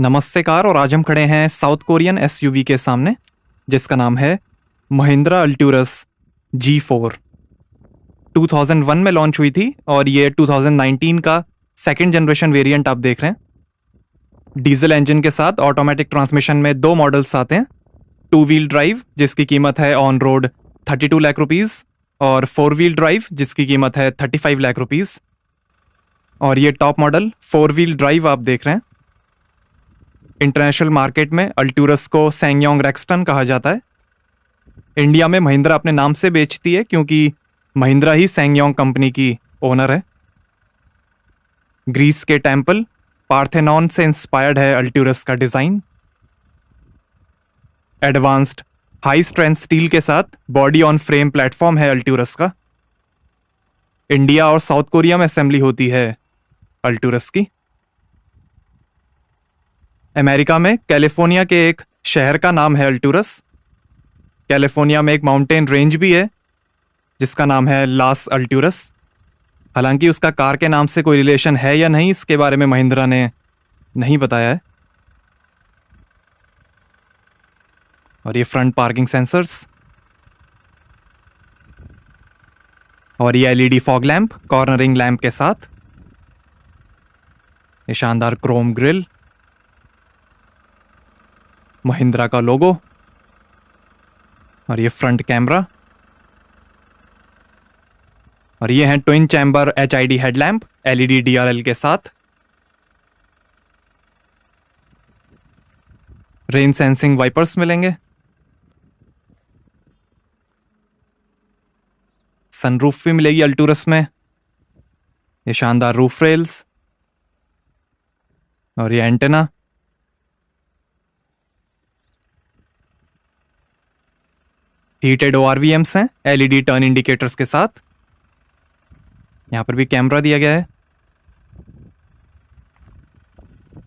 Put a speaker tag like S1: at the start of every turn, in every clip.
S1: नमस्ते कार। और आज हम खड़े हैं साउथ कोरियन एसयूवी के सामने जिसका नाम है महिंद्रा अल्टूरस G4। 2001 में लॉन्च हुई थी और ये 2019 का सेकंड जनरेशन वेरिएंट आप देख रहे हैं। डीजल इंजन के साथ ऑटोमेटिक ट्रांसमिशन में दो मॉडल्स आते हैं। 2 व्हील ड्राइव जिसकी कीमत है ऑन रोड 32 लाख रुपीज़ और 4 व्हील ड्राइव जिसकी कीमत है 35 लाख रुपीज़। और ये टॉप मॉडल 4 व्हील ड्राइव आप देख रहे हैं। इंटरनेशनल मार्केट में अल्टूरस को सैंगयोंग रेक्सटन कहा जाता है। इंडिया में महिंद्रा अपने नाम से बेचती है क्योंकि महिंद्रा ही सैंगयोंग कंपनी की ओनर है। ग्रीस के टेम्पल पार्थेनॉन से इंस्पायर्ड है अल्टूरस का design. Advanced high strength steel के साथ बॉडी ऑन फ्रेम प्लेटफॉर्म है अल्टूरस का। इंडिया और साउथ कोरिया में असेंबली होती है अल्टूरस की। अमेरिका में कैलिफोर्निया के एक शहर का नाम है अल्टूरस। कैलिफोर्निया में एक माउंटेन रेंज भी है जिसका नाम है लास अल्टूरस। हालांकि उसका कार के नाम से कोई रिलेशन है या नहीं इसके बारे में महिंद्रा ने नहीं बताया है। और ये फ्रंट पार्किंग सेंसर्स और ये LED fog lamp cornering lamp के साथ। ये शानदार क्रोम ग्रिल, महिंद्रा का लोगो और ये फ्रंट कैमरा। और ये है twin chamber HID headlamp LED DRL के साथ। रेन सेंसिंग वाइपर्स मिलेंगे। सनरूफ भी मिलेगी अल्टूरस में। ये शानदार रूफ रेल्स और ये एंटेना। हीटेड ORVMs हैं LED टर्न इंडिकेटर्स के साथ। यहां पर भी कैमरा दिया गया है।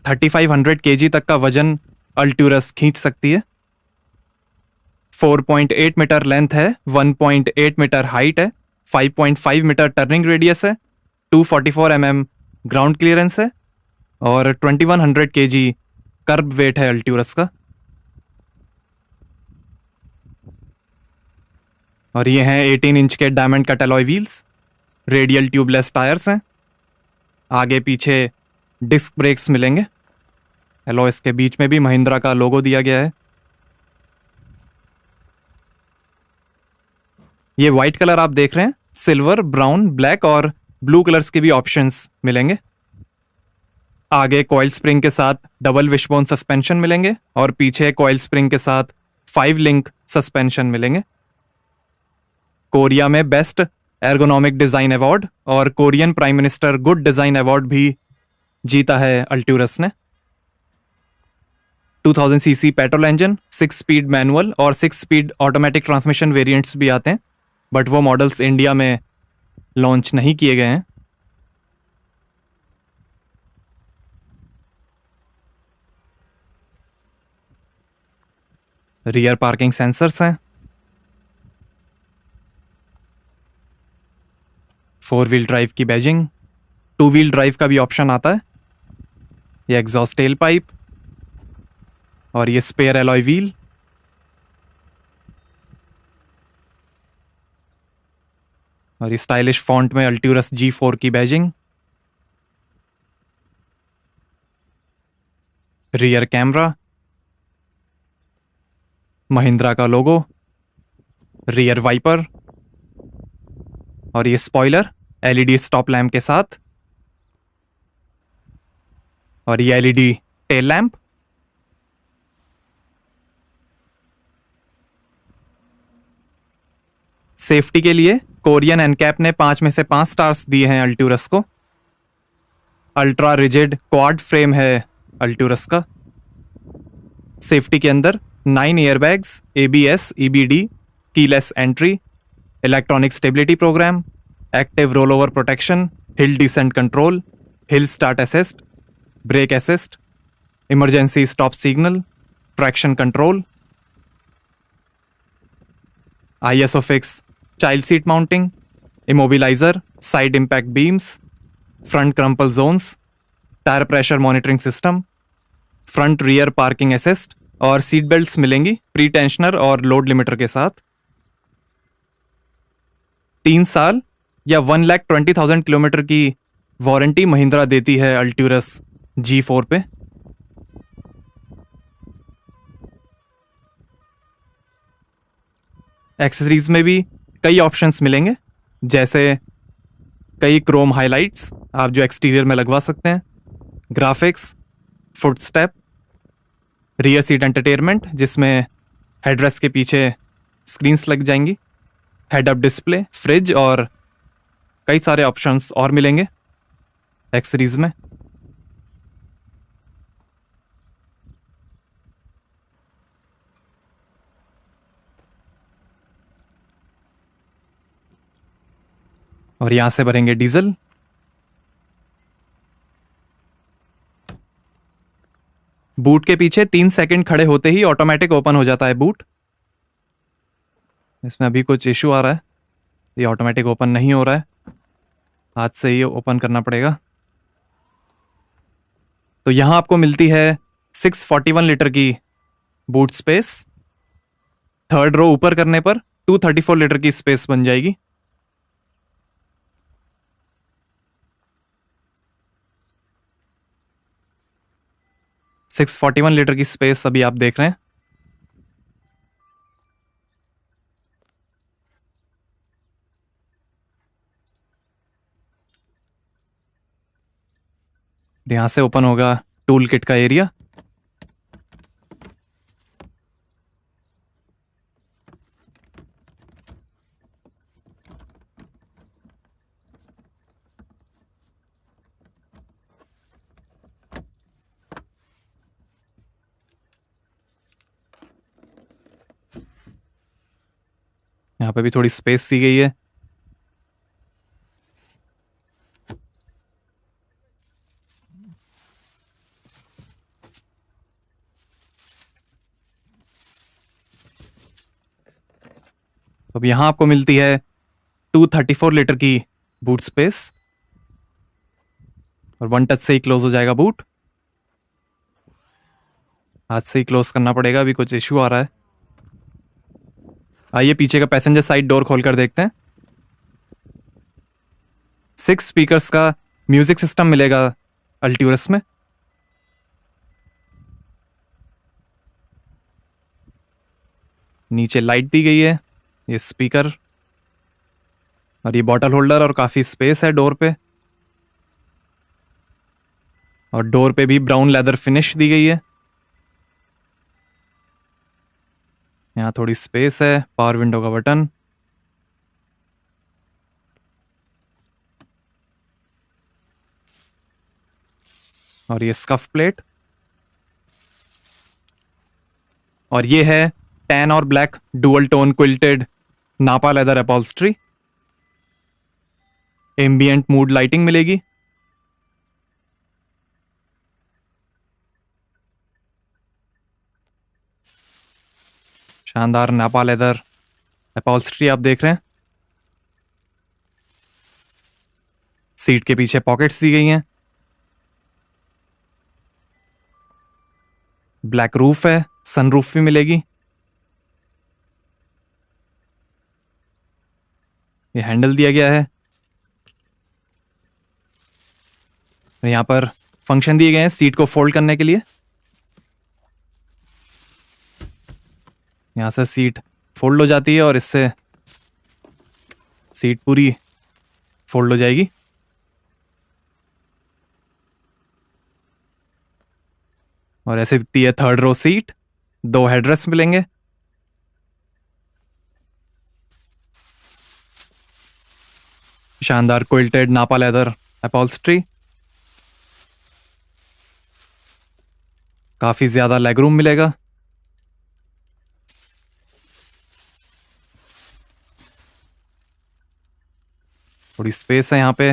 S1: 3500 kg तक का वजन अल्टूरस खींच सकती है। 4.8 मीटर लेंथ है, 1.8 मीटर हाइट है, 5.5 मीटर टर्निंग रेडियस है, 244 mm ग्राउंड क्लियरेंस है और 2100 kg कर्ब वेट है अल्टूरस का। और ये हैं 18 इंच के diamond cut alloy wheels. Radial tubeless tyres हैं। आगे पीछे डिस्क ब्रेक्स मिलेंगे। अलॉयस के बीच में भी महिंद्रा का लोगो दिया गया है। ये वाइट कलर आप देख रहे हैं। सिल्वर, ब्राउन, ब्लैक और ब्लू कलर्स के भी ऑप्शंस मिलेंगे। आगे कॉइल स्प्रिंग के साथ डबल विशबोन सस्पेंशन मिलेंगे और पीछे कॉइल स्प्रिंग के साथ 5 लिंक सस्पेंशन मिलेंगे। कोरिया में बेस्ट एर्गोनॉमिक डिज़ाइन अवार्ड और Korean prime minister good design award भी जीता है अल्टूरस ने। 2000 CC petrol engine, 6 speed manual और 6 स्पीड ऑटोमेटिक ट्रांसमिशन वेरिएंट्स भी आते हैं, बट वो मॉडल्स इंडिया में लॉन्च नहीं किए गए हैं। रियर पार्किंग सेंसर्स हैं। 4 व्हील ड्राइव की बैजिंग। 2 व्हील ड्राइव का भी ऑप्शन आता है। ये एग्जॉस्ट टेल पाइप और ये स्पेयर एलॉय व्हील। और ये स्टाइलिश फॉन्ट में अल्टूरस G4 की बैजिंग। रियर कैमरा, महिंद्रा का लोगो, रियर वाइपर और ये स्पॉइलर LED स्टॉप लैंप के साथ। और ये LED टेल लैंप। सेफ्टी के लिए कोरियन एनकैप ने 5 में से 5 स्टार्स दिए हैं अल्टूरस को। अल्ट्रा रिजिड क्वाड फ्रेम है अल्टूरस का। सेफ्टी के अंदर 9 airbags, ABS, EBD, keyless entry, electronic stability program, active rollover protection, hill descent control, hill start assist, brake assist, emergency stop signal, traction control, ISO fix child seat mounting, immobiliser, side impact beams, front crumple zones, tyre pressure monitoring system, front rear parking assist और seat belts मिलेंगी pretensioner और load limiter के साथ। 3 साल या 1,20,000 kilometre की warranty Mahindra देती है अल्ट्यूरस G4 पे। एक्सेसरीज में भी कई ऑप्शंस मिलेंगे, जैसे कई क्रोम हाइलाइट्स आप जो एक्सटीरियर में लगवा सकते हैं, graphics, foot step, rear seat entertainment जिसमें हेडरेस्ट के पीछे स्क्रीन्स लग जाएंगी, हेड अप डिस्प्ले, फ्रिज और कई सारे ऑप्शंस और मिलेंगे एक्सेसरीज में। और यहां से भरेंगे डीजल। बूट के पीछे 3 सेकंड खड़े होते ही ऑटोमेटिक ओपन हो जाता है बूट। इसमें अभी कुछ इशू आ रहा है, ये ऑटोमेटिक ओपन नहीं हो रहा है, हाथ से ही ओपन करना पड़ेगा। तो यहां आपको मिलती है 641 लीटर की बूट स्पेस। थर्ड रो ऊपर करने पर 234 लीटर की स्पेस बन जाएगी। सिक्स 41 लीटर की स्पेस अभी आप देख रहे हैं। यहां से ओपन होगा टूल किट का एरिया। यहां पे भी थोड़ी स्पेस दी गई है। तो अब यहां आपको मिलती है 234 लीटर की बूट स्पेस और वन टच से ही क्लोज हो जाएगा बूट। हाथ से ही क्लोज करना पड़ेगा, अभी कुछ इश्यू आ रहा है। आइए पीछे का पैसेंजर साइड डोर खोलकर देखते हैं। 6 स्पीकर्स का म्यूजिक सिस्टम मिलेगा अल्ट्यूरस में। नीचे लाइट दी गई है, ये स्पीकर और ये बॉटल होल्डर और काफी स्पेस है डोर पे। और डोर पे भी ब्राउन लेदर फिनिश दी गई है। यहां थोड़ी स्पेस है, पावर विंडो का बटन। और ये स्कफ प्लेट। और ये है टैन और ब्लैक डुअल टोन क्विल्टेड नापा leather upholstery. Ambient mood lighting मिलेगी। शानदार नापा लेदर अपॉल्स्ट्री आप देख रहे हैं। सीट के पीछे पॉकेट्स दी गई हैं। ब्लैक रूफ है, सनरूफ भी मिलेगी। ये हैंडल दिया गया है। यहां पर फंक्शन दिए गए हैं सीट को फोल्ड करने के लिए। यहां से सीट फोल्ड हो जाती है और इससे सीट पूरी फोल्ड हो जाएगी। और ऐसे दिखती है थर्ड रो सीट। 2 हेडरेस्ट मिलेंगे। शानदार क्विल्टेड नापा लेदर अपॉल्स्ट्री। काफी ज्यादा लेगरूम मिलेगा। थोड़ी स्पेस है यहां पे।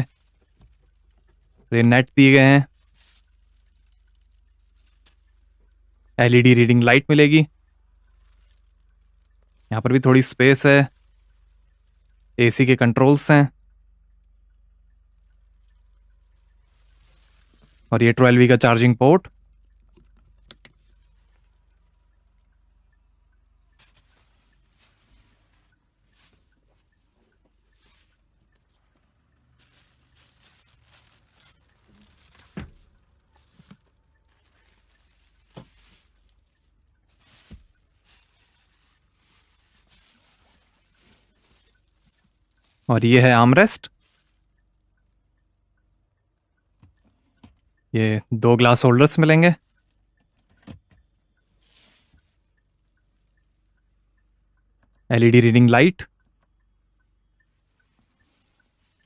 S1: ये नेट दिए गए हैं। एलईडी रीडिंग लाइट मिलेगी। यहां पर भी थोड़ी स्पेस है। एसी के कंट्रोल्स हैं। और ये 12V का चार्जिंग पोर्ट। और ये है आर्मरेस्ट। ये 2 ग्लास होल्डर्स मिलेंगे। LED reading light.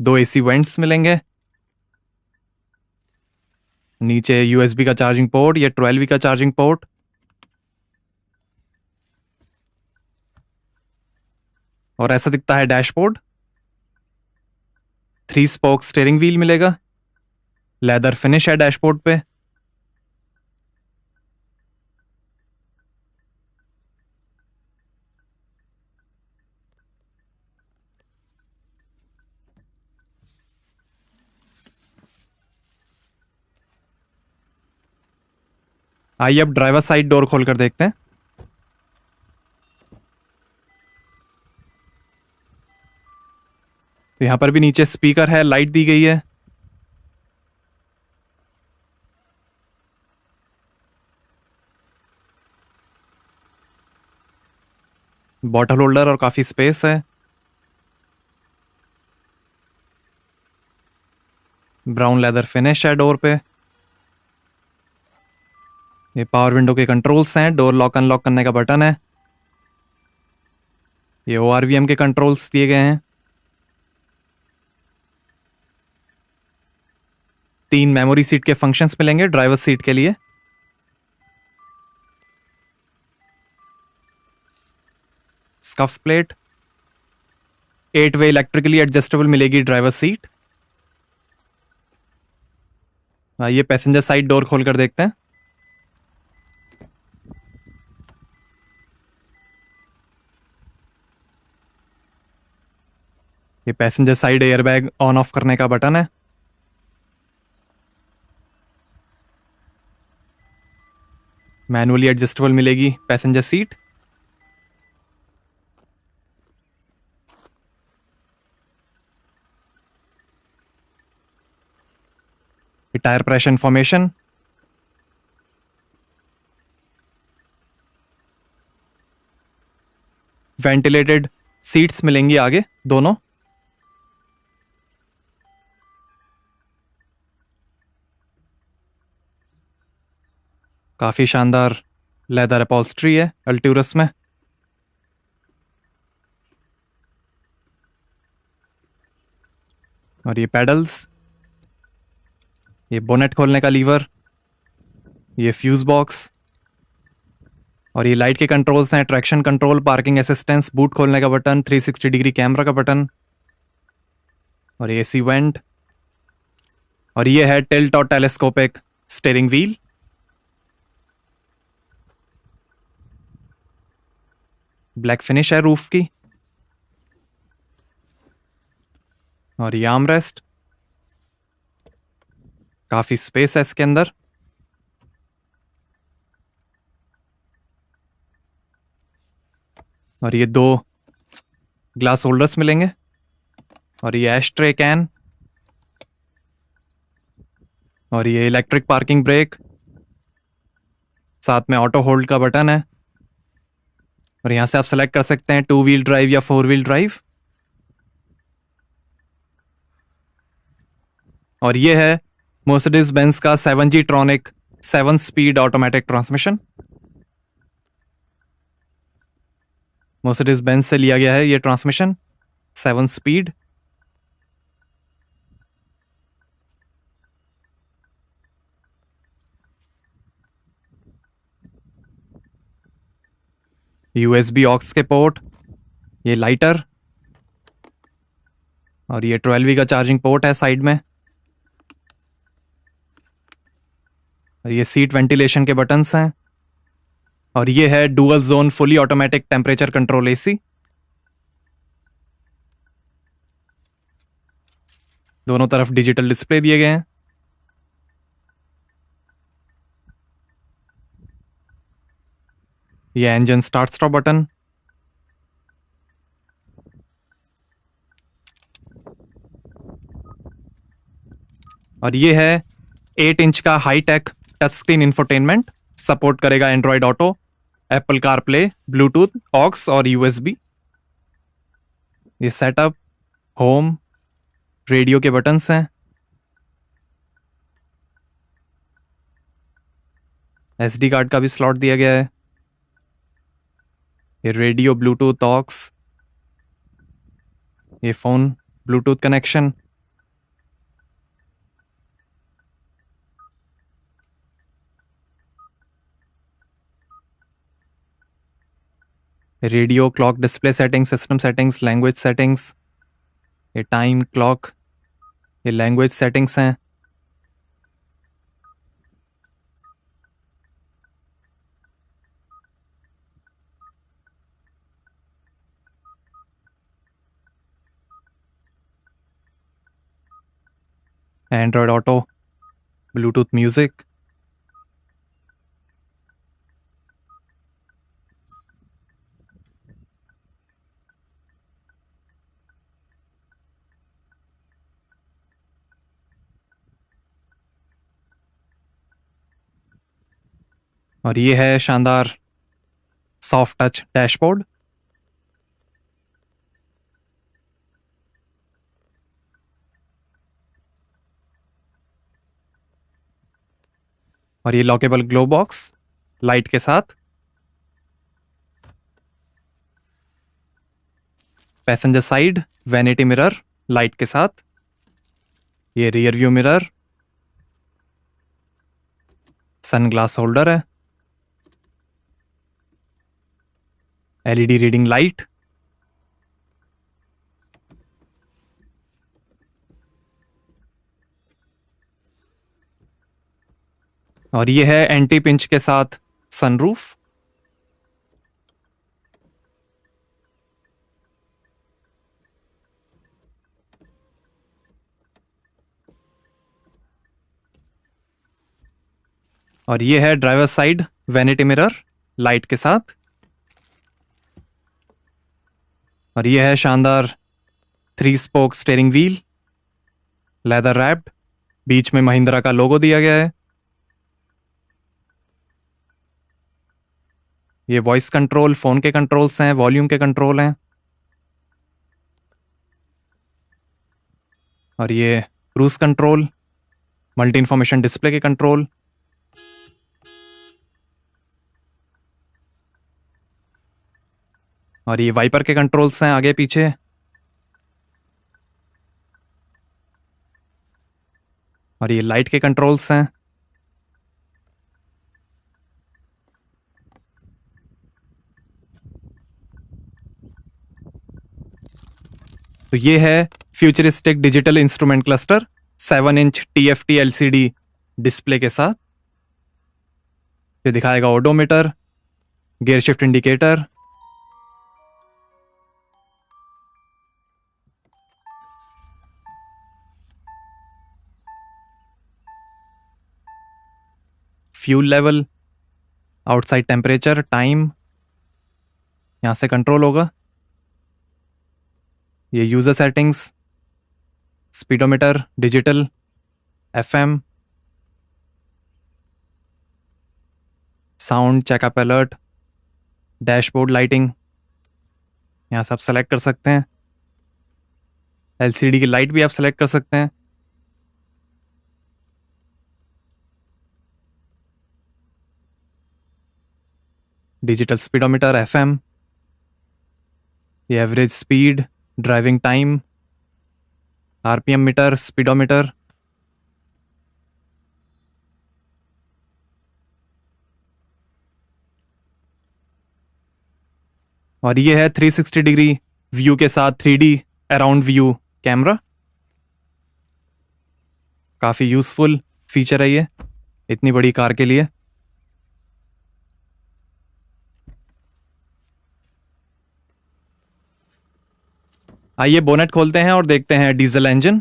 S1: 2 AC vents मिलेंगे। नीचे यूएसबी का चार्जिंग पोर्ट, ये 12V का चार्जिंग पोर्ट। और ऐसा दिखता है डैशबोर्ड। 3 स्पोक स्टीयरिंग व्हील मिलेगा। लेदर फिनिश है डैशबोर्ड पे। आइए अब ड्राइवर साइड डोर खोलकर देखते हैं। तो यहां पर भी नीचे स्पीकर है, लाइट दी गई है। बॉटल होल्डर और काफी स्पेस है। ब्राउन लेदर फिनिश है डोर पे। ये पावर विंडो के कंट्रोल्स हैं। डोर लॉक अनलॉक करने का बटन है। ये ORVM के कंट्रोल्स दिए गए हैं। 3 मेमोरी सीट के फंक्शंस मिलेंगे ड्राइवर सीट के लिए। Scuff plate. 8 वे इलेक्ट्रिकली एडजस्टेबल मिलेगी ड्राइवर सीट। आइए पैसेंजर साइड डोर खोलकर देखते हैं। ये passenger side airbag on off करने का बटन है। मैनुअली एडजस्टेबल मिलेगी पैसेंजर सीट। ये tyre pressure information. Ventilated seats मिलेंगी आगे दोनों। काफी शानदार लेदर अपॉल्स्ट्री है अल्ट्यूरस में। और ये पैडल्स। ये बोनेट खोलने का लीवर। ये फ्यूज बॉक्स। और ये लाइट के कंट्रोल्स हैं। Traction control, parking assistance, boot खोलने का बटन, 360 डिग्री कैमरा का बटन। और ये एसी वेंट। और ये है टिल्ट और telescopic steering wheel. Black finish है रूफ की। और ये आर्मरेस्ट। काफी स्पेस है इसके अंदर। और ये 2 ग्लास होल्डर्स मिलेंगे। और ये एश ट्रे कैन। और ये इलेक्ट्रिक पार्किंग ब्रेक। साथ में ऑटो होल्ड का बटन है। और यहां से आप सेलेक्ट कर सकते हैं 2 व्हील ड्राइव या 4 व्हील ड्राइव। और ये है मर्सिडीज बेंज का 7G ट्रॉनिक 7 speed automatic transmission. Mercedes Benz से लिया गया है ये ट्रांसमिशन 7 स्पीड। USB ऑक्स के पोर्ट। ये लाइटर। और ये 12V का चार्जिंग पोर्ट है साइड में। और ये सीट वेंटिलेशन के बटन्स हैं। और ये है dual zone fully automatic temperature control AC। दोनों तरफ डिजिटल डिस्प्ले दिए गए हैं। ये इंजन स्टार्ट स्टॉप बटन। और ये है 8 इंच का high tech touch screen infotainment. Support करेगा Android Auto, Apple CarPlay, Bluetooth, aux और USB। ये सेटअप। होम, रेडियो के बटन्स हैं, एसडी कार्ड का भी स्लॉट दिया गया है, ये रेडियो, ब्लूटूथ, ऑक्स, ये phone Bluetooth connection, radio, clock, display settings, system settings, language settings, ये टाइम, क्लॉक, ये लैंग्वेज सेटिंग्स हैं, एंड्रॉयड ऑटो, ब्लूटूथ म्यूजिक, और ये है शानदार सॉफ्ट टच डैशबोर्ड। और ये लॉकेबल ग्लो बॉक्स लाइट के साथ, passenger side vanity mirror light के साथ, ये rear view mirror, sun glass holder है, एलईडी रीडिंग लाइट, और ये है एंटी पिंच के साथ सनरूफ। और ये है driver side vanity mirror light के साथ, और ये है शानदार 3 spoke steering wheel, leather wrapped, बीच में महिंद्रा का लोगो दिया गया है। ये वॉइस कंट्रोल, फोन के कंट्रोल्स हैं, वॉल्यूम के कंट्रोल हैं, और ये cruise control, multi information display के कंट्रोल, और ये वाइपर के कंट्रोल्स हैं आगे पीछे, और ये लाइट के कंट्रोल्स हैं। तो ये है futuristic digital instrument cluster 7 inch TFT LCD display के साथ। ये दिखाएगा odometer, gear shift indicator, fuel level, outside temperature, time यहां से कंट्रोल होगा। ये user settings, speedometer, digital, FM, sound, checkup alert, dashboard lighting यहाँ से आप सेलेक्ट कर सकते हैं। LCD की लाइट भी आप सेलेक्ट कर सकते हैं। डिजिटल स्पीडोमीटर, FM, ये average speed, driving time, RPM meter, speedometer, और ये है 360 डिग्री व्यू के साथ 3D अराउंड व्यू कैमरा। काफ़ी यूज़फुल फीचर है ये इतनी बड़ी कार के लिए। आइए बोनेट खोलते हैं और देखते हैं डीजल इंजन।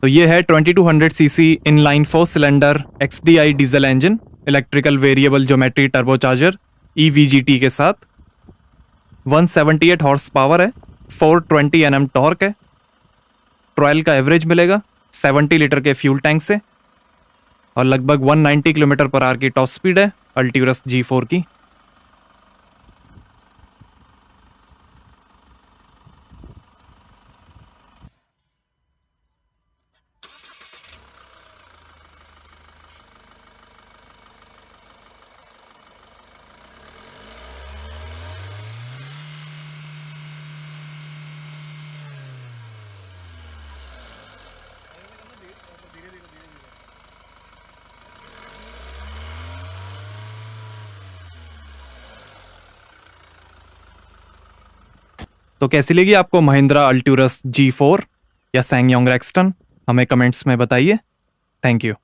S1: तो ये है 2200 CC inline 4 cylinder XDI diesel engine, electrical variable geometry turbocharger EVGT के साथ। 178 हॉर्स पावर है, 420 Nm टॉर्क है। ट्रायल का एवरेज मिलेगा 70 लीटर के फ्यूल टैंक से। और लगभग 190 किलोमीटर पर आवर की टॉप स्पीड है अल्ट्यूरस G4 की। तो कैसी लगी आपको महिंद्रा अल्ट्यूरस G4 या सैंगयोंग रैक्सटन? हमें कमेंट्स में बताइए। Thank you.